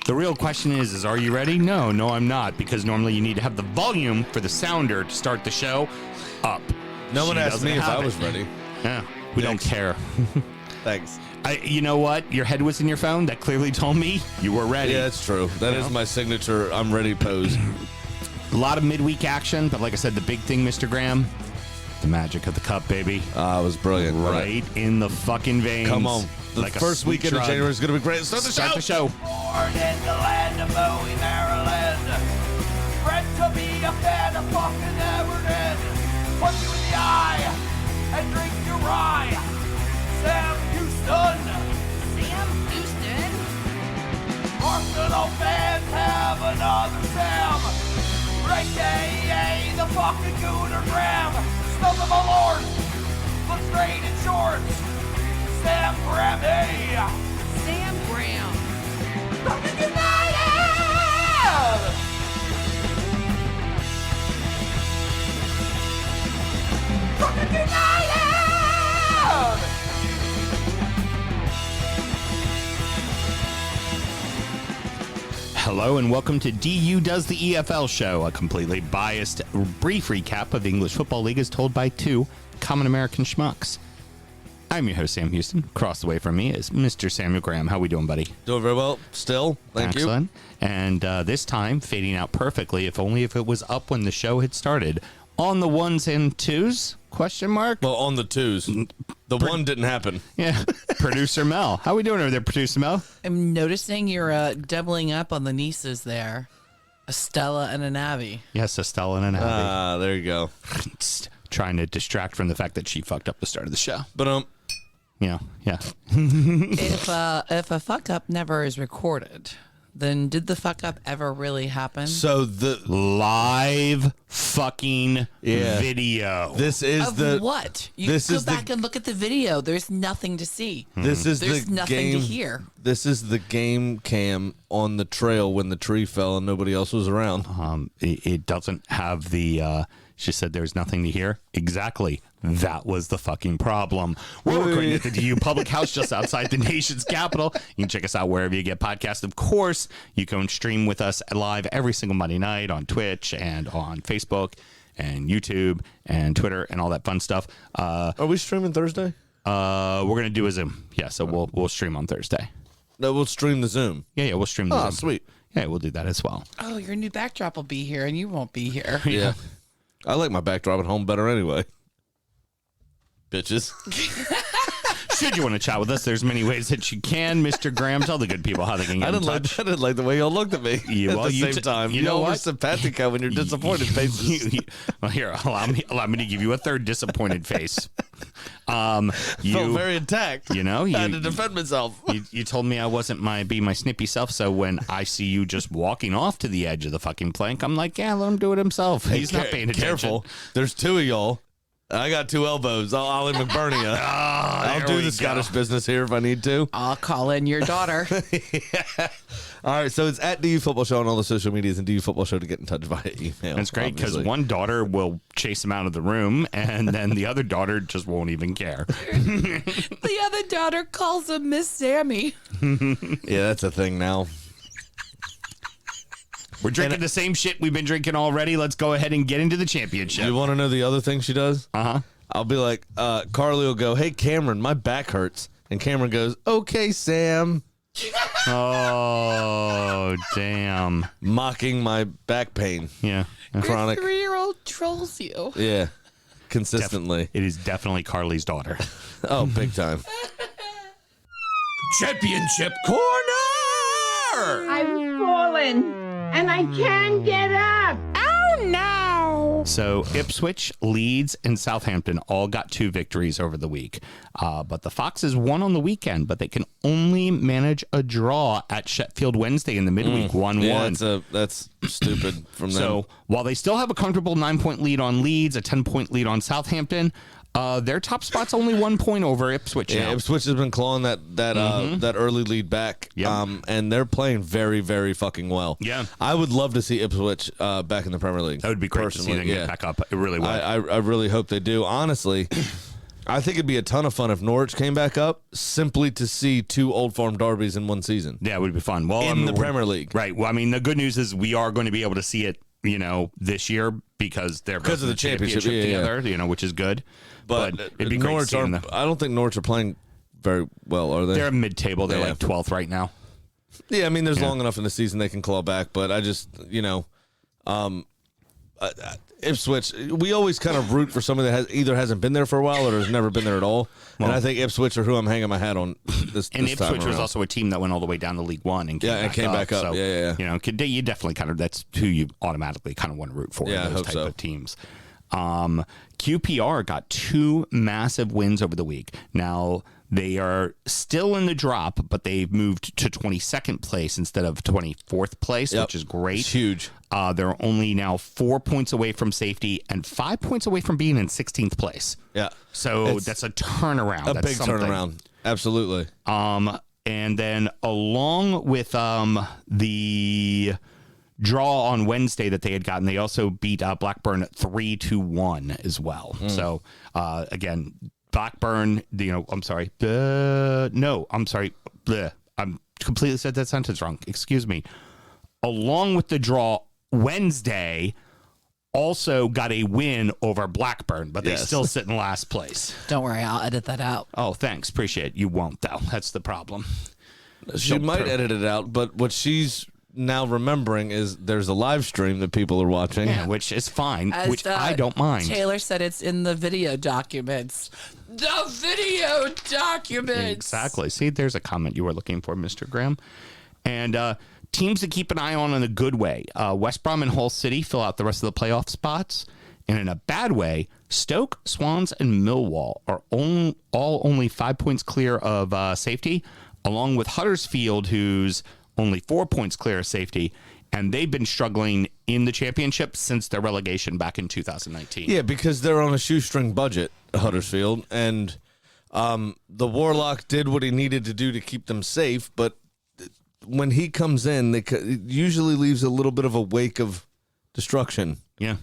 The real question is are you ready? No, I'm not, because normally you need to have the volume for the sounder to start the show up. No one asked me if I was ready. Yeah, we don't care. Thanks. You know what? Your head was in your phone. That clearly told me you were ready. Yeah, that's true. That is my signature I'm ready pose. A lot of midweek action, but like I said, the big thing, Mr. Graham, the magic of the cup, baby. It was brilliant. Right in the fucking veins. Come on. The first weekend of January is going to be great. Start the show. Born in the land of Bowie, Maryland. Bred to be a fan of fucking Everton. Punch you in the eye and drink your rye. Sam Houston. Sam Houston? Arsenal fans have another Sam. AKA the fucking Gooner Graham. Stump of my lord. Looks great in shorts. Sam Graham, hey! Sam Graham. Fucking United! Fucking United! Hello and welcome to DU Does the EFL show, a completely biased, brief recap of the English Football League as told by two common American schmucks. I'm your host, Sam Houston. Across the way from me is Mr. Samuel Graham. How we doing, buddy? Doing very well. Still. Thank Excellent. And this time, fading out perfectly, if only if it was up when the show had started. On the ones and twos? Question mark? Well, on the twos. The one didn't happen. Yeah. Producer Mel. How we doing over there, Producer Mel? I'm noticing you're doubling up on the nieces there. A Stella and a Navi. Yes, Estella and Abby. There you go. Trying to distract from the fact that she fucked up the start of the show. But Yeah. If a fuck up never is recorded, then did the fuck up ever really happen? so the Live fucking video. this is Of the what? You this go is back the and look at the video. There's nothing to see. this is There's the nothing game to hear. This is the game cam on the trail when the tree fell and nobody else was around. It doesn't have the she said there's nothing to hear. Exactly. That was the fucking problem. We're recording at the DU Public House just outside the nation's capital. You can check us out wherever you get podcasts. Of course, you can stream with us live every single Monday night on Twitch and on Facebook and YouTube and Twitter and all that fun stuff. Are we streaming Thursday? We're going to do a Zoom. Yeah, so we'll stream on Thursday. No, we'll stream the Zoom. Yeah, we'll stream the Zoom. Sweet. Yeah, we'll do that as well. Oh, your new backdrop will be here and you won't be here. Yeah. I like my backdrop at home better anyway. Bitches. Should you want to chat with us, there's many ways that you can. Mr. Graham, tell the good people how they can get in touch. I didn't like the way y'all looked at me at the same time. You know what? what? Simpatico when you're disappointed faces. Well, here, allow me to give you a third disappointed face. Felt very attacked. You know, I had to defend myself. You told me I wasn't my snippy self, so when I see you just walking off to the edge of the fucking plank, I'm like, yeah, let him do it himself. He's not paying attention. Careful. There's two of y'all. I got two elbows. I'll Ollie McBurney. I'll do the Scottish business here if I need to. I'll call in your daughter. All right, so it's at DU Football Show on all the social medias and DU Football Show to get in touch via email. That's great because obviously. one daughter will chase him out of the room, and then the other daughter just won't even care. The other daughter calls him Miss Sammy. Yeah, that's a thing now. We're drinking the same shit we've been drinking already. Let's go ahead and get into the championship. You want to know the other thing she does? Uh-huh. I'll be like, Carly will go, hey, Cameron, my back hurts. And Cameron goes, okay, Sam. Oh, damn. Mocking my back pain. Yeah. Chronic. Your 3-year-old trolls you. Yeah. Consistently. It is definitely Carly's daughter. Oh, big time. Championship corner! I've fallen and I can't get up. Oh, no. So Ipswich, Leeds, and Southampton all got 2 victories over the week. But the Foxes won on the weekend, but they can only manage a draw at Sheffield Wednesday in the midweek, 1-1. Yeah, that's stupid from them. So while they still have a comfortable 9-point lead on Leeds, a 10-point lead on Southampton, their top spot's only 1 point over Ipswich Yeah, now. Ipswich has been clawing that early lead back. Yep. And they're playing very, very fucking well. Yeah. I would love to see Ipswich back in the Premier League. That would be great to see them get back up. It really would. I really hope they do. Honestly, I think it'd be a ton of fun if Norwich came back up simply to see 2 Old Farm derbies in one season. Yeah, it would be fun. Well, in the Premier League. Right. Well, I mean, the good news is we are going to be able to see it, this year because they're both of the championship together, which is good. But it'd be great Norwich I don't think Norwich are playing very well, are they? They're mid-table. They're like 12th right now. Yeah, I mean, there's long enough in the season they can claw back, but I just, Ipswich, we always kind of root for somebody that either hasn't been there for a while or has never been there at all. Well, and I think Ipswich are who I'm hanging my hat on this And this Ipswich time was around. also a team that went all the way down to League One and came back up. So, yeah. You definitely kind of, that's who you automatically kind of want to root for. Yeah, I those hope type so. of teams. QPR got 2 massive wins over the week. Now, they are still in the drop, but they've moved to 22nd place instead of 24th place, which is great. It's huge. They're only now 4 points away from safety and 5 points away from being in 16th place. Yeah. So that's a turnaround. A That's big something. turnaround. Absolutely. And then along with the draw on Wednesday that they had gotten, they also beat Blackburn 3-1 as well. So again, Blackburn, I'm sorry. I'm sorry. I'm completely said that sentence wrong. Excuse me. Along with the draw Wednesday, also got a win over Blackburn, but they still sit in last place. Don't worry, I'll edit that out. Oh, thanks. Appreciate it. You won't, though. That's the problem. She might edit it out, but what she's now remembering is there's a live stream that people are watching. Yeah, which is fine, As, which I don't mind. Taylor said it's in the video documents. The video documents. Exactly. See, there's a comment you were looking for, Mr. Graham. And teams to keep an eye on in a good way. West Brom and Hull City fill out the rest of the playoff spots. And in a bad way, Stoke, Swans, and Millwall are all only 5 points clear of safety, along with Huddersfield, who's only 4 points clear of safety. And they've been struggling in the championship since their relegation back in 2019. Yeah, because they're on a shoestring budget, Huddersfield. And the Warlock did what he needed to do to keep them safe. But when he comes in, it usually leaves a little bit of a wake of destruction. Yeah.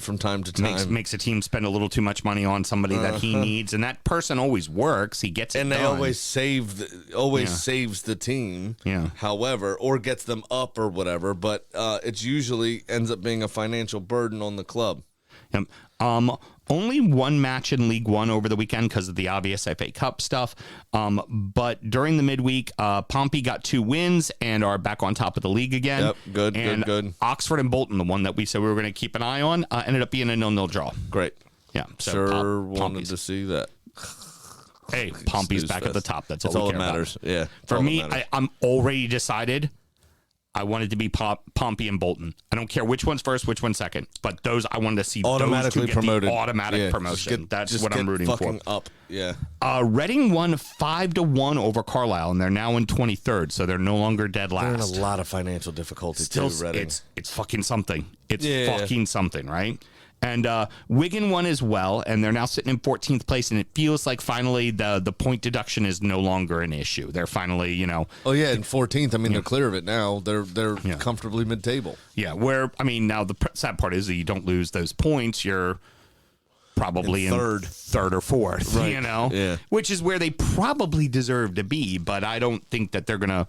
From time to time. Makes a team spend a little too much money on somebody that he needs, and that person always works. He gets it and done. they always saves the team. Yeah. However, or gets them up or whatever, but it usually ends up being a financial burden on the club. Yep. Only one match in League One over the weekend because of the obvious FA Cup stuff. But during the midweek, Pompey got 2 wins and are back on top of the league again. Yep, good. Oxford and Bolton, the one that we said we were going to keep an eye on, ended up being a 0-0 draw. Great. Yeah. So Sure wanted Pompey's. to see that. Hey, Pompey's back at the top. That's all that matters. About. Yeah. For me, I'm already decided I wanted to be Pompey and Bolton. I don't care which one's first, which one's second, but those I wanted to see Automatically those two promoted. Get the automatic promotion. That's what I'm rooting for. Up. Yeah. Reading won 5-1 over Carlisle, and they're now in 23rd, so they're no longer dead last. They're in a lot of financial difficulty Still, too, Reading. it's fucking something. It's fucking something, right? And Wigan won as well, and they're now sitting in 14th place, and it feels like finally the point deduction is no longer an issue. They're finally, Oh, yeah, in 14th. I mean, they're clear of it now. They're comfortably mid-table. Yeah, now the sad part is that you don't lose those points. You're probably in third or fourth, right. Yeah. Which is where they probably deserve to be, but I don't think that they're going to.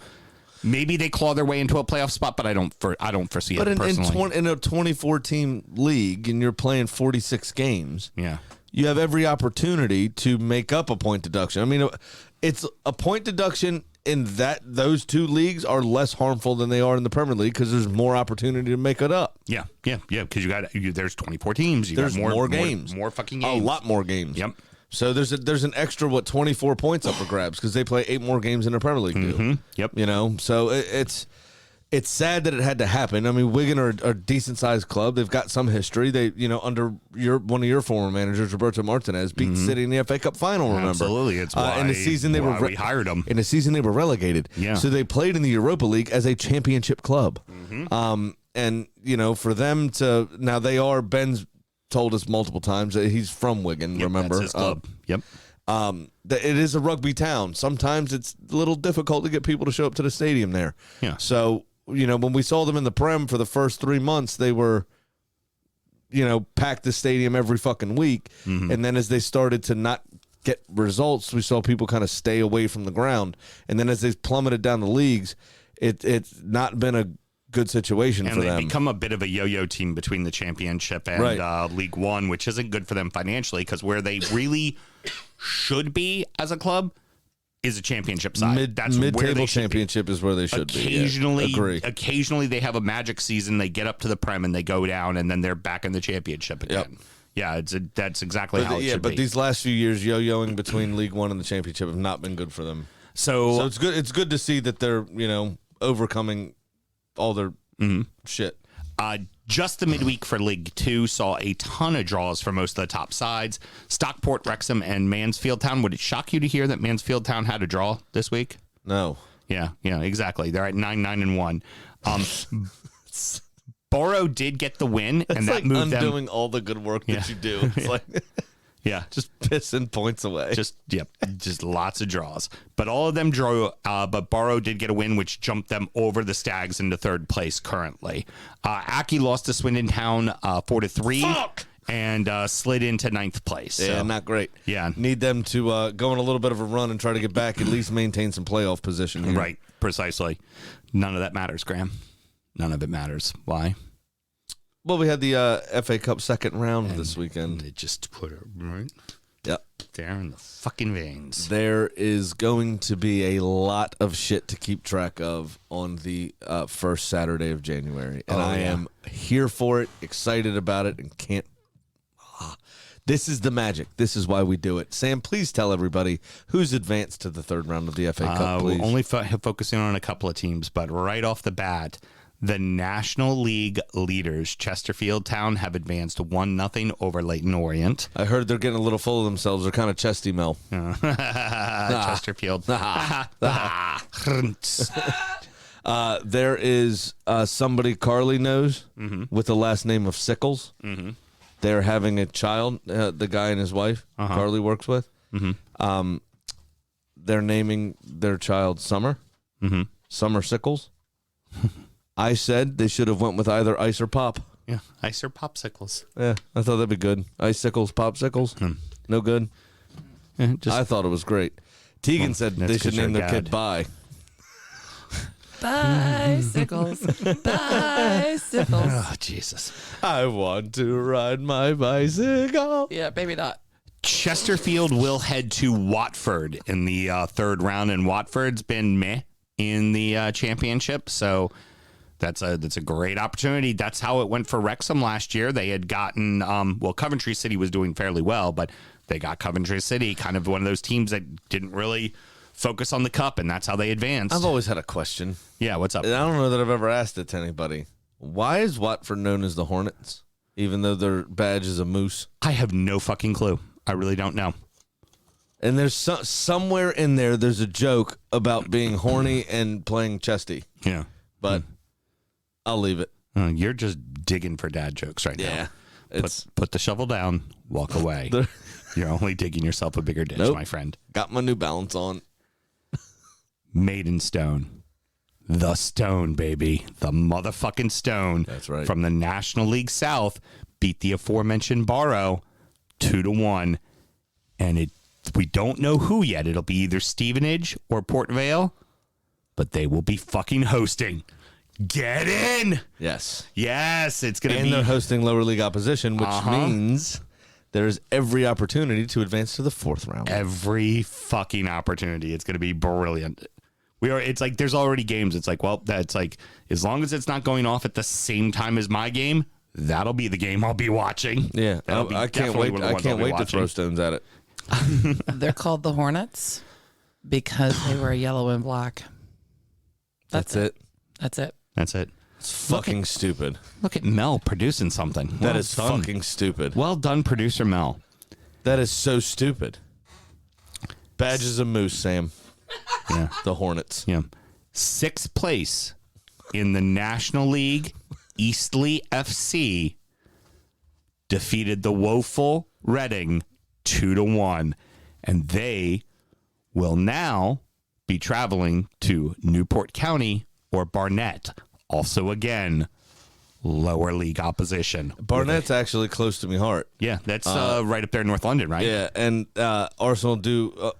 Maybe they claw their way into a playoff spot, but I don't foresee it personally. But in a 24-team league, and you're playing 46 games, you have every opportunity to make up a point deduction. I mean, it's a point deduction in those two leagues are less harmful than they are in the Premier League because there's more opportunity to make it up. Yeah, because there's 24 teams. There's more games. More fucking games. A lot more games. Yep. So there's an extra 24 points up for grabs because they play 8 more games in the Premier League do. Mm-hmm. Yep. So it's sad that it had to happen. I mean, Wigan are a decent sized club. They've got some history. They under one of your former managers, Roberto Martinez, beat City in the FA Cup final. Remember? Absolutely. It's why in the season we hired them. In the season they were relegated. Yeah. So they played in the Europa League as a championship club. Mm-hmm. And for them to now Ben's told us multiple times that he's from Wigan. Remember, that's his club. Yep. That it is a rugby town. Sometimes it's a little difficult to get people to show up to the stadium there. Yeah. So when we saw them in the Prem for the first 3 months, they were, packed the stadium every fucking week, and then as they started to not get results. We saw people kind of stay away from the ground. And then as they plummeted down the leagues, it's not been a good situation for them. And they become a bit of a yo-yo team between the championship and League One, which isn't good for them financially because where they really should be as a club is a championship side. That's mid-table championship is where they should occasionally, be. Agree. Occasionally they have a magic season, they get up to the Prem and they go down, and then they're back in the championship again. Yep. Yeah, that's exactly how it should be. But these last few years, yo-yoing between League One and the championship have not been good for them. So it's good. It's good to see that they're overcoming all their shit. Just the midweek for League Two saw a ton of draws for most of the top sides. Stockport, Wrexham, and Mansfield Town. Would it shock you to hear that Mansfield Town had a draw this week? No. Yeah, exactly. They're at 9-9-1. Borough did get the win, and that moved them. Undoing all the good work that you do. It's like, just pissing points away. Just lots of draws. But all of them drew. But Borough did get a win, which jumped them over the Stags into third place currently. Aki lost to Swindon Town 4-3. And slid into ninth place. Yeah, not great. Yeah. Need them to go on a little bit of a run and try to get back, at least maintain some playoff position here. Right, precisely. None of that matters, Graham. None of it matters. Why? Well, we had the FA Cup second round this weekend. They just put it right there in the fucking veins. There is going to be a lot of shit to keep track of on the first Saturday of January. And I am here for it, excited about it, and can't. This is the magic. This is why we do it. Sam, please tell everybody who's advanced to the third round of the FA Cup, please. We're only focusing on a couple of teams, but right off the bat, the National League leaders, Chesterfield Town, have advanced 1-0 over Leyton Orient. I heard they're getting a little full of themselves. They're kind of chesty, Mel. Chesterfield. There is somebody Carly knows with the last name of Sickles. Mm-hmm. They're having a child, the guy and his wife Carly works with. Mm-hmm. They're naming their child Summer. Mm-hmm. Summer Sickles. I said they should have went with either Ice or Pop. Yeah, Ice or Popsicles. Yeah, I thought that'd be good. Icicles, Popsicles. No good. Yeah, I thought it was great. Tegan said they should name their kid Bye. Bicycles. Bicycles. Oh, Jesus. I want to ride my bicycle. Yeah, maybe not. Chesterfield will head to Watford in the third round, and Watford's been meh in the championship, so that's a great opportunity. That's how it went for Wrexham last year. They had gotten, Coventry City was doing fairly well, but they got Coventry City, kind of one of those teams that didn't really focus on the cup, and that's how they advanced. I've always had a question. Yeah, what's up? I don't know that I've ever asked it to anybody. Why is Watford known as the Hornets, even though their badge is a moose? I have no fucking clue. I really don't know. And there's somewhere in there, there's a joke about being horny and playing chesty. Yeah. But I'll leave it. You're just digging for dad jokes right now. Yeah. Put the shovel down, walk away. You're only digging yourself a bigger ditch, my friend. Got my New Balance on. Maidstone. The Stone, baby. The motherfucking Stone. That's right. From the National League South, beat the aforementioned Borough 2-1. And we don't know who yet. It'll be either Stevenage or Port Vale, but they will be fucking hosting. Get in! Yes. Yes, it's going to be. And they're hosting lower league opposition, which means there's every opportunity to advance to the fourth round. Every fucking opportunity. It's going to be brilliant. It's like there's already games. It's like, well, that's like, as long as it's not going off at the same time as my game, that'll be the game I'll be watching. Yeah. I can't wait. I can't wait to throw stones at it. They're called the Hornets because they wear yellow and black. That's it. That's it. That's it. It's fucking stupid. Look at Mel producing something. That is fucking stupid. Well done, producer Mel. That is so stupid. Badge is a moose, Sam. Yeah. The Hornets. Yeah. 6th place in the National League, Eastleigh FC defeated the woeful Reading 2-1. And they will now be traveling to Newport County or Barnet. Also, again, lower league opposition. Barnett's actually close to me heart. Yeah, that's right up there in North London, right? Yeah, and Arsenal do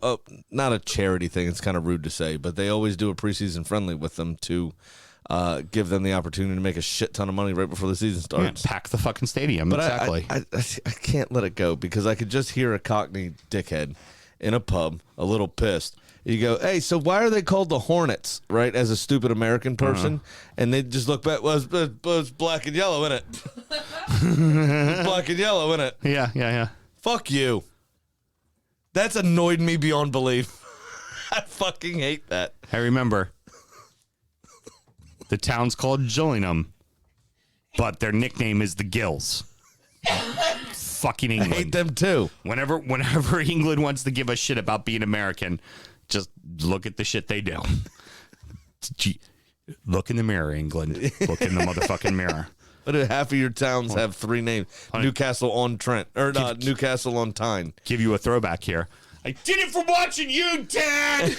not a charity thing. It's kind of rude to say, but they always do a preseason friendly with them to give them the opportunity to make a shit ton of money right before the season starts. Yeah, pack the fucking stadium. But exactly. I can't let it go because I could just hear a Cockney dickhead in a pub, a little pissed. You go, hey, so why are they called the Hornets, right, as a stupid American person? And they just look back, well, it's black and yellow, isn't it? Black and yellow, isn't it? Yeah. Fuck you. That's annoyed me beyond belief. I fucking hate that. I remember. The town's called Gillingham, but their nickname is the Gills. Fucking England. I hate them too. Whenever England wants to give a shit about being American, just look at the shit they do. Look in the mirror, England. Look in the motherfucking mirror. But half of your towns have three names: Newcastle on Trent, or Newcastle on Tyne. Give you a throwback here. I did it from watching you, Dad.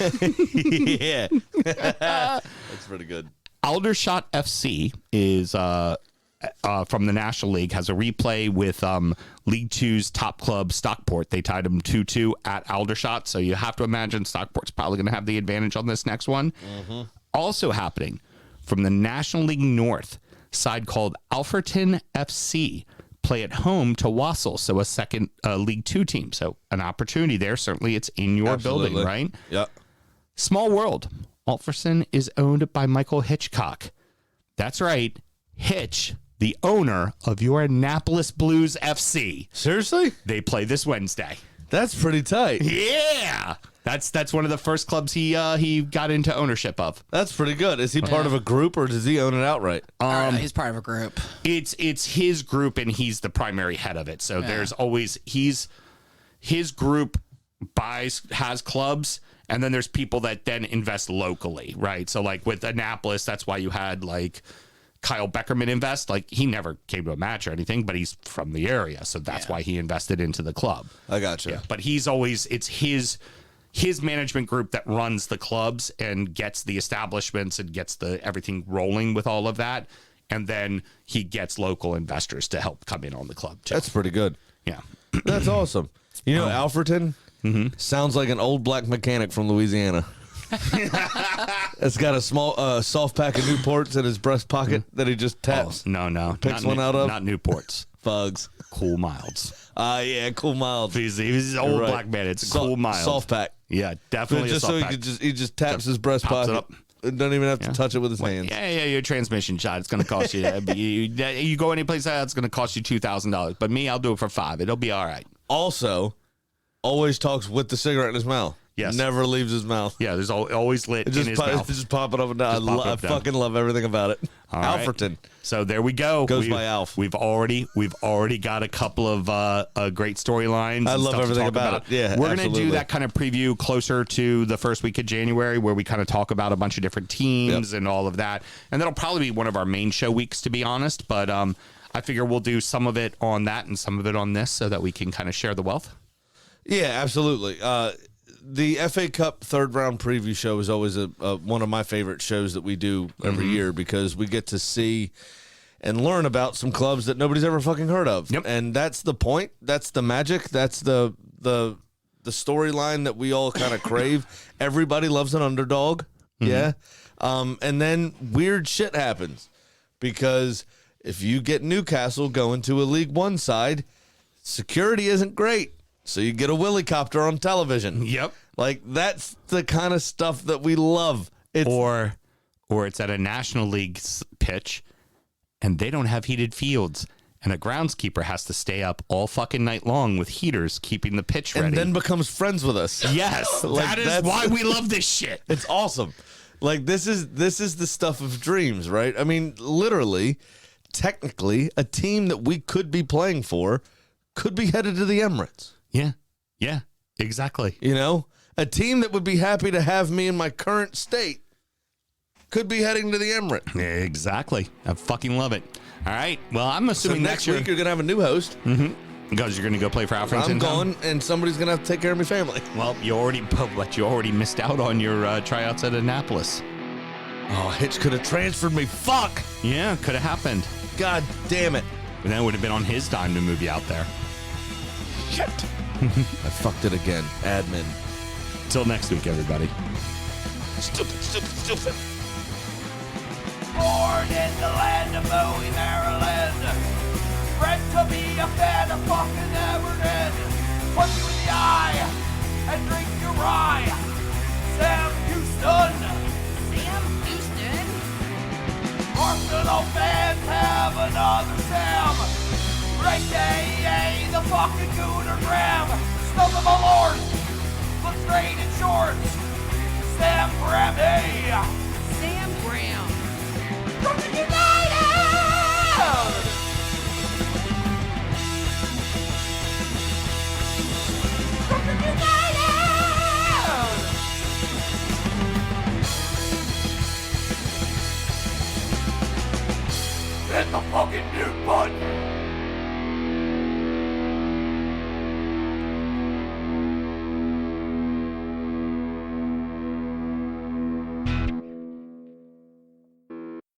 Yeah, that's pretty good. Aldershot FC is from the National League, has a replay with League Two's top club Stockport. They tied them 2-2 at Aldershot, so you have to imagine Stockport's probably going to have the advantage on this next one. Also happening from the National League North, side called Alfreton FC play at home to Wassell, so a second League Two team. So an opportunity there. Certainly it's in your building, right? Yep. Small world. Alfreton is owned by Michael Hitchcock. That's right. Hitch, the owner of your Annapolis Blues FC. Seriously? They play this Wednesday. That's pretty tight. Yeah. That's one of the first clubs he got into ownership of. That's pretty good. Is he part of a group or does he own it outright? He's part of a group. It's his group and he's the primary head of it. So there's always his group has clubs, and then there's people that then invest locally, right? So like with Annapolis, that's why you had like Kyle Beckerman invest. Like he never came to a match or anything, but he's from the area, so that's why he invested into the club. I gotcha. Yeah, but it's his management group that runs the clubs and gets the establishments and gets everything rolling with all of that, and then he gets local investors to help come in on the club too. That's pretty good. Yeah. That's awesome. You know, Alfreton sounds like an old black mechanic from Louisiana. It's got a small soft pack of Newports in his breast pocket that he just taps. Oh, no. Picks one out of? Not Newports. Fugs. Cool Milds. Yeah, Cool Milds. He's an old black man. It's a Cool Mild. Soft pack. Yeah, definitely Just a soft so pack. he just taps his breast pops pocket. it up. Doesn't even have to touch it with his hands. Yeah, your transmission shot. It's going to cost you. You go anyplace else, it's going to cost you $2,000. But me, I'll do it for $5. It'll be all right. Also, always talks with the cigarette in his mouth. Yes. Never leaves his mouth. Yeah, there's always lit in his mouth. Just popping up and down. I fucking love everything about it. All right. Alfreton. So there we go. Goes by Alf. We've already got a couple of great storylines. I love everything about it. Yeah, we're going to do absolutely. that kind of preview closer to the first week of January, where we kind of talk about a bunch of different teams and all of that. And that'll probably be one of our main show weeks, to be honest. But I figure we'll do some of it on that and some of it on this, so that we can kind of share the wealth. Yeah, absolutely. The FA Cup third round preview show is always one of my favorite shows that we do every year, because we get to see and learn about some clubs that nobody's ever fucking heard of. Yep. And that's the point. That's the magic. That's the storyline that we all kind of crave. Everybody loves an underdog. Yeah. And then weird shit happens, because if you get Newcastle going to a League One side, security isn't great. So you get a Willycopter on television. Yep. Like, that's the kind of stuff that we love. Or it's at a National League pitch, and they don't have heated fields, and a groundskeeper has to stay up all fucking night long with heaters keeping the pitch ready. And then becomes friends with us. Yes. Like, that is that's why we love this shit. It's awesome. Like, this is the stuff of dreams, right? I mean, literally, technically, a team that we could be playing for could be headed to the Emirates. Yeah, exactly. You know, a team that would be happy to have me in my current state could be heading to the Emirates. Exactly. I fucking love it. All right. Well, I'm assuming So next week year, you're going to have a new host. because you're going to go play for Alfreton. I'm going, and somebody's going to have to take care of my family. Well, you already missed out on your tryouts at Annapolis. Oh, Hitch could have transferred me. Fuck. Yeah, could have happened. God damn it. And then it would have been on his dime to move you out there. Shit. I fucked it again. Admin. Till next week, everybody. Stupid. Born in the land of Bowie, Maryland. Bred to be a fan of fucking Everton. Punch you in the eye and drink your rye. Sam Houston. Sam Houston. Arsenal fans have another Sam. Right day, the fucking Gooner Graham. Stump of a lord. Look straight in shorts. Sam Grammy. Sam Graham. Brooklyn United! Brooklyn United! Hit the fucking mute button!